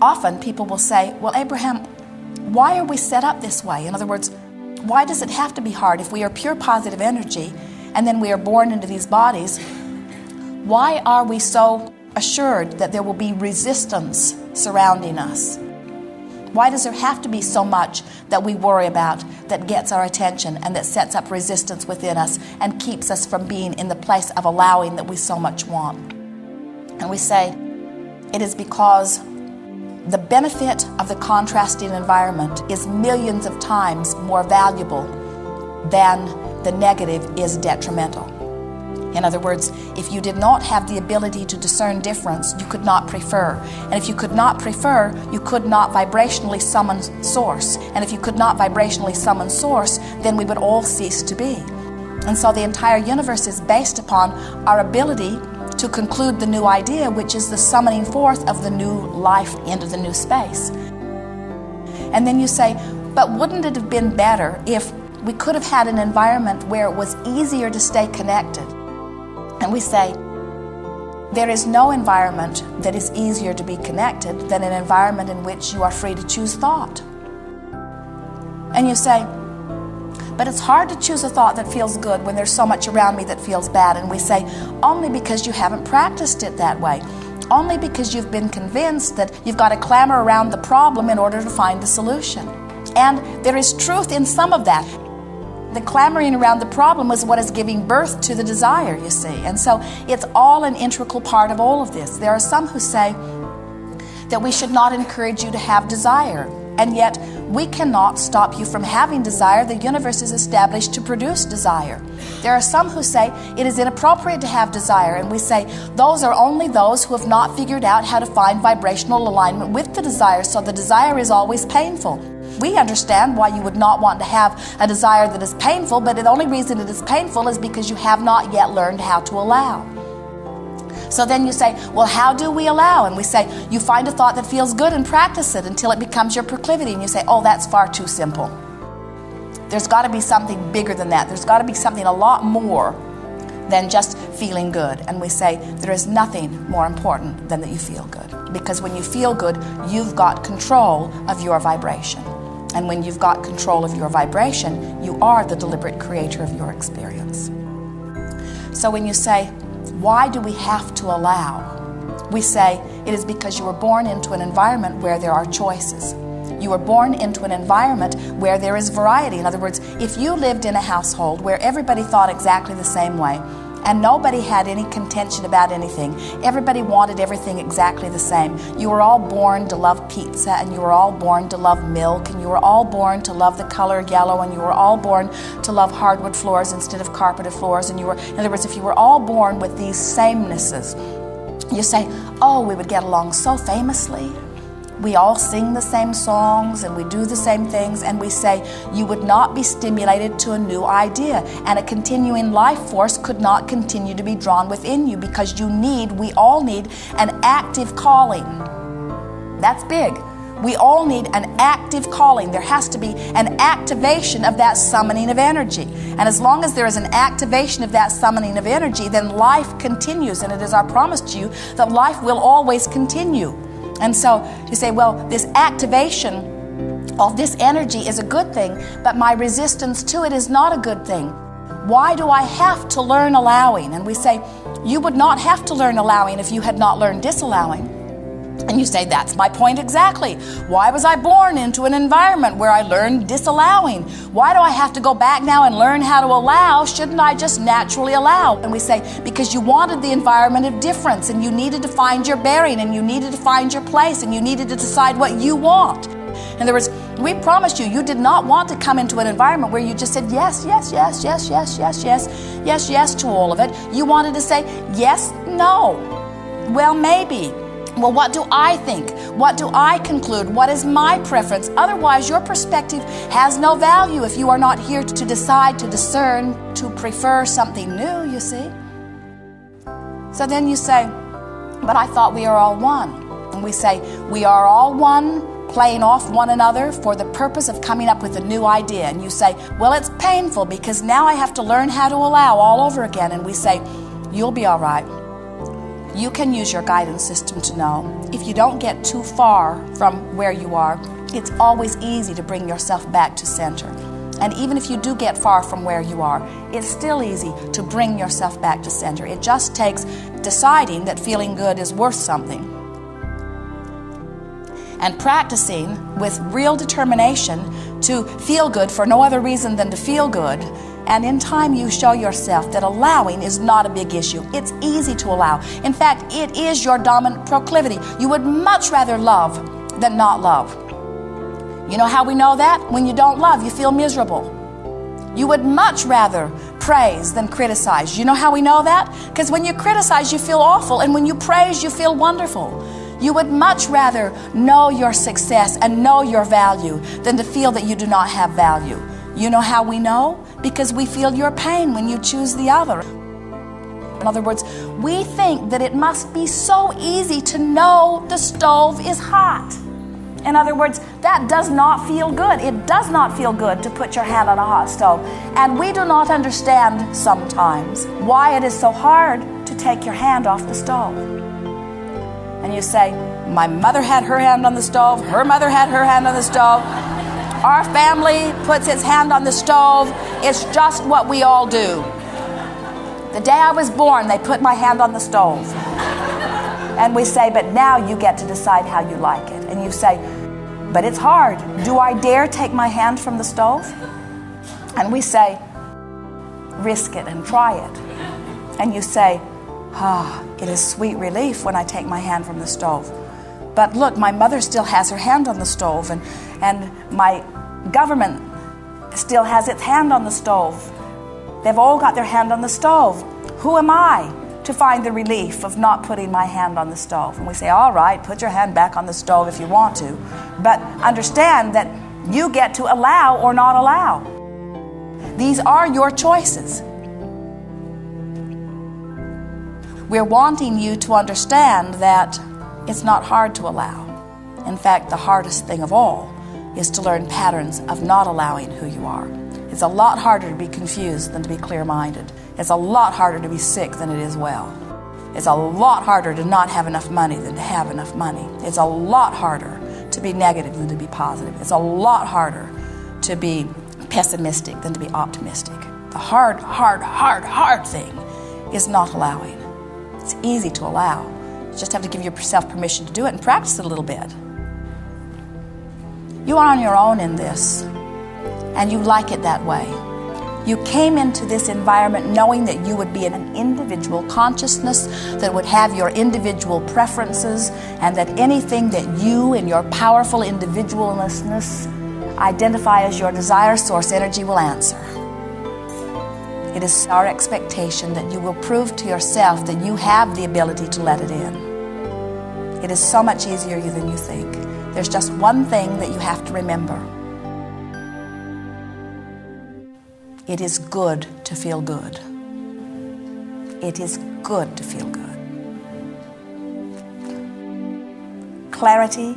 often people will say, well, Abraham, why are we set up this way? In other words, why does it have to be hard? If we are pure positive energy and then we are born into these bodies, why are we so assured that there will be resistance surrounding us? Why does there have to be so much that we worry about that gets our attention and that sets up resistance within us and keeps us from being in the place of allowing that we so much want? And we say, it is because the benefit of the contrasting environment is millions of times more valuable than the negative is detrimental. In other words, if you did not have the ability to discern difference, you could not prefer. And if you could not prefer, you could not vibrationally summon source. And if you could not vibrationally summon source, then we would all cease to be. And so the entire universe is based upon our ability to conclude the new idea, which is the summoning forth of the new life into the new space. And then you say, but wouldn't it have been better if we could have had an environment where it was easier to stay connected? And we say, there is no environment that is easier to be connected than an environment in which you are free to choose thought. And you say, but it's hard to choose a thought that feels good when there's so much around me that feels bad. And we say, only because you haven't practiced it that way. Only because you've been convinced that you've got to clamor around the problem in order to find the solution. And there is truth in some of that. The clamoring around the problem is what is giving birth to the desire, you see. And so it's all an integral part of all of this. There are some who say that we should not encourage you to have desire. And yet we cannot stop you from having desire. The universe is established to produce desire. There are some who say it is inappropriate to have desire. And we say those are only those who have not figured out how to find vibrational alignment with the desire. So the desire is always painful. We understand why you would not want to have a desire that is painful, but the only reason it is painful is because you have not yet learned how to allow. So then you say, well, how do we allow? And we say, you find a thought that feels good and practice it until it becomes your proclivity. And you say, oh, that's far too simple. There's got to be something bigger than that. There's got to be something a lot more than just feeling good. And we say, there is nothing more important than that you feel good. Because when you feel good, you've got control of your vibration. And when you've got control of your vibration, you are the deliberate creator of your experience. So when you say, why do we have to allow? We say, it is because you were born into an environment where there are choices. You were born into an environment where there is variety. In other words, if you lived in a household where everybody thought exactly the same way, and nobody had any contention about anything, everybody wanted everything exactly the same. You were all born to love pizza, and you were all born to love milk, and you were all born to love the color yellow, and you were all born to love hardwood floors instead of carpeted floors. And you were, in other words, if you were all born with these samenesses, you say, oh, we would get along so famously. We all sing the same songs and we do the same things, and we say you would not be stimulated to a new idea, and a continuing life force could not continue to be drawn within you because we all need an active calling. That's big. We all need an active calling. There has to be an activation of that summoning of energy. And as long as there is an activation of that summoning of energy, then life continues, and it is our promise to you that life will always continue. And so you say, well, this activation of this energy is a good thing, but my resistance to it is not a good thing. Why do I have to learn allowing? And we say, you would not have to learn allowing if you had not learned disallowing. And you say, that's my point exactly. Why was I born into an environment where I learned disallowing? Why do I have to go back now and learn how to allow? Shouldn't I just naturally allow? And we say, because you wanted the environment of difference, and you needed to find your bearing, and you needed to find your place, and you needed to decide what you want. In other words, we promised you, you did not want to come into an environment where you just said yes, yes, yes, yes, yes, yes, yes, yes, yes to all of it. You wanted to say yes, no. Well, maybe. Well, what do I think? What do I conclude? What is my preference? Otherwise, your perspective has no value if you are not here to decide, to discern, to prefer something new, you see. So then you say, but I thought we are all one. And we say, we are all one, playing off one another for the purpose of coming up with a new idea. And you say, well, it's painful because now I have to learn how to allow all over again. And we say, you'll be all right. you can use your guidance system to know if you don't get too far from where you are, it's always easy to bring yourself back to center. And even if you do get far from where you are, it's still easy to bring yourself back to center. It just takes deciding that feeling good is worth something. And practicing with real determination to feel good for no other reason than to feel good. And in time you show yourself that allowing is not a big issue. It's easy to allow. In fact, it is your dominant proclivity. You would much rather love than not love. You know how we know that? When you don't love, you feel miserable. You would much rather praise than criticize. You know how we know that? Because when you criticize, you feel awful, and when you praise, you feel wonderful. You would much rather know your success and know your value than to feel that you do not have value. You know how we know? Because we feel your pain when you choose the other. In other words, we think that it must be so easy to know the stove is hot. In other words, that does not feel good. It does not feel good to put your hand on a hot stove. And we do not understand sometimes why it is so hard to take your hand off the stove. And you say, my mother had her hand on the stove, her mother had her hand on the stove. Our family puts its hand on the stove. It's just what we all do. The day I was born, they put my hand on the stove. And we say, but now you get to decide how you like it. And you say, but it's hard. Do I dare take my hand from the stove? And we say, risk it and try it. And you say, it is sweet relief when I take my hand from the stove. But look, my mother still has her hand on the stove, and my government still has its hand on the stove. They've all got their hand on the stove. Who am I to find the relief of not putting my hand on the stove? And we say, all right, put your hand back on the stove if you want to. But understand that you get to allow or not allow. These are your choices. We're wanting you to understand that it's not hard to allow. In fact, the hardest thing of all is to learn patterns of not allowing who you are. It's a lot harder to be confused than to be clear-minded. It's a lot harder to be sick than it is well. It's a lot harder to not have enough money than to have enough money. It's a lot harder to be negative than to be positive. It's a lot harder to be pessimistic than to be optimistic. The hard thing is not allowing. It's easy to allow. You just have to give yourself permission to do it and practice it a little bit. You are on your own in this, and you like it that way. You came into this environment knowing that you would be in an individual consciousness that would have your individual preferences, and that anything that you in your powerful individualness identify as your desire source energy will answer. It is our expectation that you will prove to yourself that you have the ability to let it in. It is so much easier than you think. There's just one thing that you have to remember. It is good to feel good. It is good to feel good. Clarity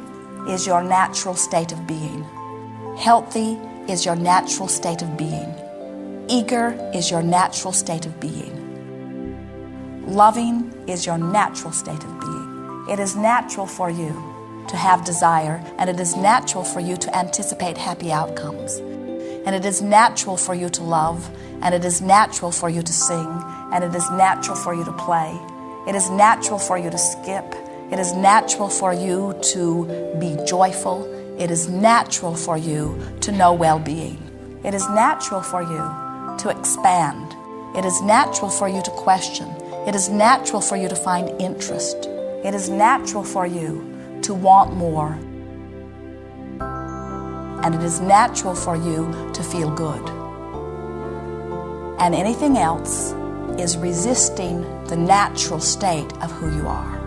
is your natural state of being. Healthy is your natural state of being. Eager is your natural state of being. Loving is your natural state of being. It is natural for you to have desire, and it is natural for you to anticipate happy outcomes. And it is natural for you to love, and it is natural for you to sing, and it is natural for you to play. It is natural for you to skip. It is natural for you to be joyful. It is natural for you to know well-being. It is natural for you to expand. It is natural for you to question. It is natural for you to find interest. It is natural for you to want more. And it is natural for you to feel good. And anything else is resisting the natural state of who you are.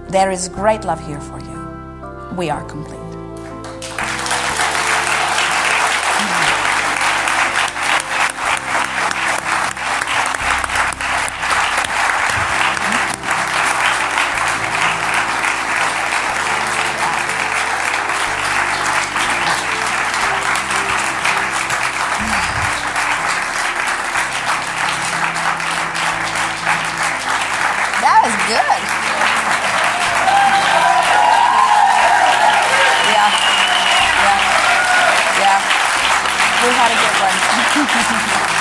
There is great love here for you. We are complete. Good. we had a good one.